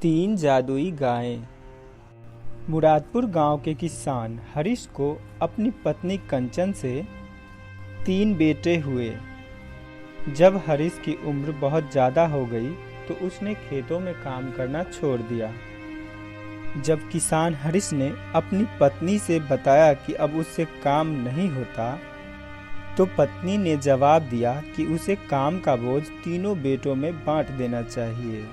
तीन जादुई गायें। मुरादपुर गांव के किसान हरीश को अपनी पत्नी कंचन से 3 बेटे हुए। जब हरीश की उम्र बहुत ज़्यादा हो गई तो उसने खेतों में काम करना छोड़ दिया। जब किसान हरीश ने अपनी पत्नी से बताया कि अब उससे काम नहीं होता, तो पत्नी ने जवाब दिया कि उसे काम का बोझ तीनों बेटों में बांट देना चाहिए।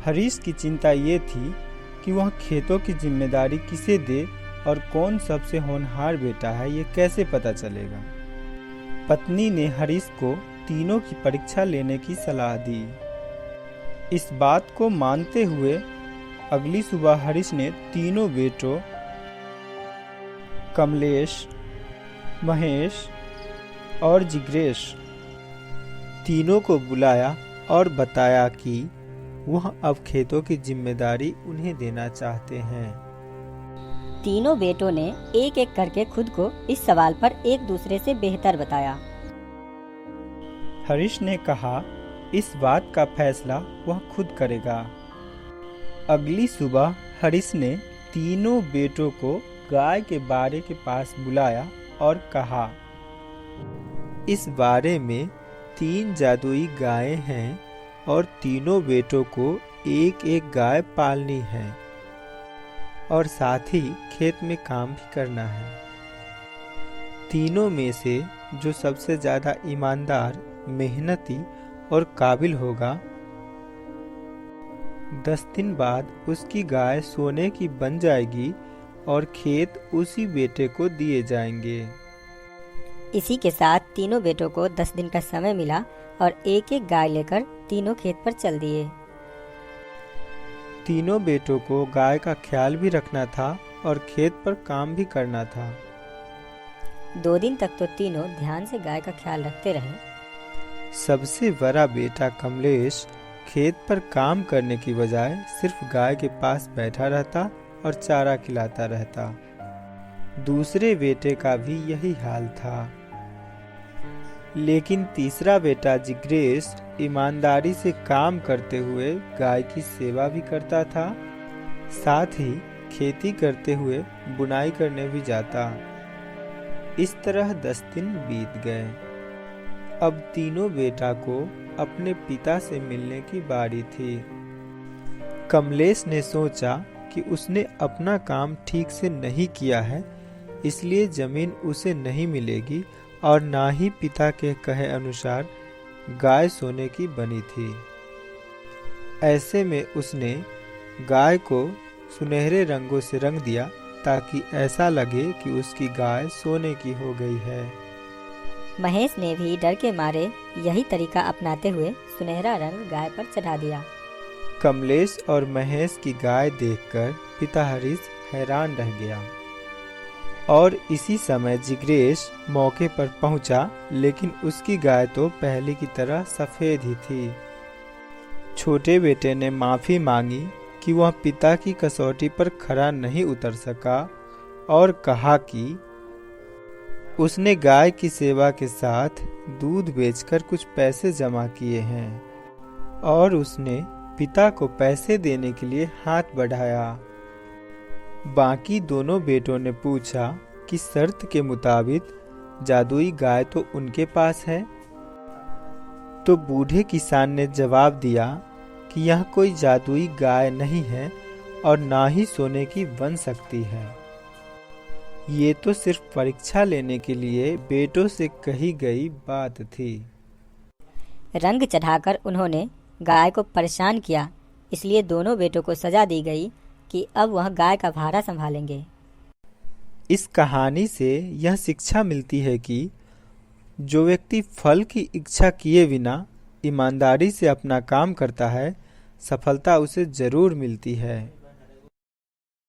हरीश की चिंता ये थी कि वह खेतों की जिम्मेदारी किसे दे और कौन सबसे होनहार बेटा है, ये कैसे पता चलेगा। पत्नी ने हरीश को तीनों की परीक्षा लेने की सलाह दी। इस बात को मानते हुए अगली सुबह हरीश ने तीनों बेटों कमलेश, महेश और जिग्नेश तीनों को बुलाया और बताया कि वह अब खेतों की जिम्मेदारी उन्हें देना चाहते हैं। तीनों बेटों ने एक एक करके खुद को इस सवाल पर एक दूसरे से बेहतर बताया। हरीश ने कहा इस बात का फैसला वह खुद करेगा। अगली सुबह हरीश ने तीनों बेटों को गाय के बाड़े के पास बुलाया और कहा, इस बाड़े में 3 जादुई गायें हैं और तीनों बेटों को एक एक गाय पालनी है और साथ ही खेत में काम भी करना है। तीनों में से जो सबसे ज्यादा ईमानदार, मेहनती और काबिल होगा, 10 दिन बाद उसकी गाय सोने की बन जाएगी और खेत उसी बेटे को दिए जाएंगे। इसी के साथ तीनों बेटों को 10 दिन का समय मिला और एक एक गाय लेकर तीनों खेत पर चल दिए। तीनों बेटों को गाय का ख्याल भी रखना था और खेत पर काम भी करना था। 2 दिन तक तो तीनों ध्यान से गाय का ख्याल रखते रहे। सबसे बड़ा बेटा कमलेश खेत पर काम करने की बजाय सिर्फ गाय के पास बैठा रहता और चारा खिलाता रहता। दूसरे बेटे का भी यही हाल था। लेकिन तीसरा बेटा जिग्नेश ईमानदारी से काम करते हुए गाय की सेवा भी करता था, साथ ही खेती करते हुए बुनाई करने भी जाता। इस तरह 10 दिन बीत गए। अब तीनों बेटा को अपने पिता से मिलने की बारी थी। कमलेश ने सोचा कि उसने अपना काम ठीक से नहीं किया है, इसलिए जमीन उसे नहीं मिलेगी और ना ही पिता के कहे अनुसार गाय सोने की बनी थी। ऐसे में उसने गाय को सुनहरे रंगों से रंग दिया ताकि ऐसा लगे कि उसकी गाय सोने की हो गई है। महेश ने भी डर के मारे यही तरीका अपनाते हुए सुनहरा रंग गाय पर चढ़ा दिया। कमलेश और महेश की गाय देखकर पिता हरीश हैरान रह गया और इसी समय जिग्नेश मौके पर पहुंचा, लेकिन उसकी गाय तो पहले की तरह सफेद ही थी। छोटे बेटे ने माफी मांगी कि वह पिता की कसौटी पर खरा नहीं उतर सका और कहा कि उसने गाय की सेवा के साथ दूध बेचकर कुछ पैसे जमा किए हैं और उसने पिता को पैसे देने के लिए हाथ बढ़ाया। बाकी दोनों बेटों ने पूछा कि शर्त के मुताबिक जादुई गाय तो उनके पास है। तो बूढ़े किसान ने जवाब दिया कि यह कोई जादुई गाय नहीं है और ना ही सोने की बन सकती है। ये तो सिर्फ परीक्षा लेने के लिए बेटों से कही गई बात थी। रंग चढ़ाकर उन्होंने गाय को परेशान किया, इसलिए दोनों बेटों को सजा दी गई कि अब वह गाय का भारा संभालेंगे। इस कहानी से यह शिक्षा मिलती है कि जो व्यक्ति फल की इच्छा किए बिना ईमानदारी से अपना काम करता है, सफलता उसे जरूर मिलती है।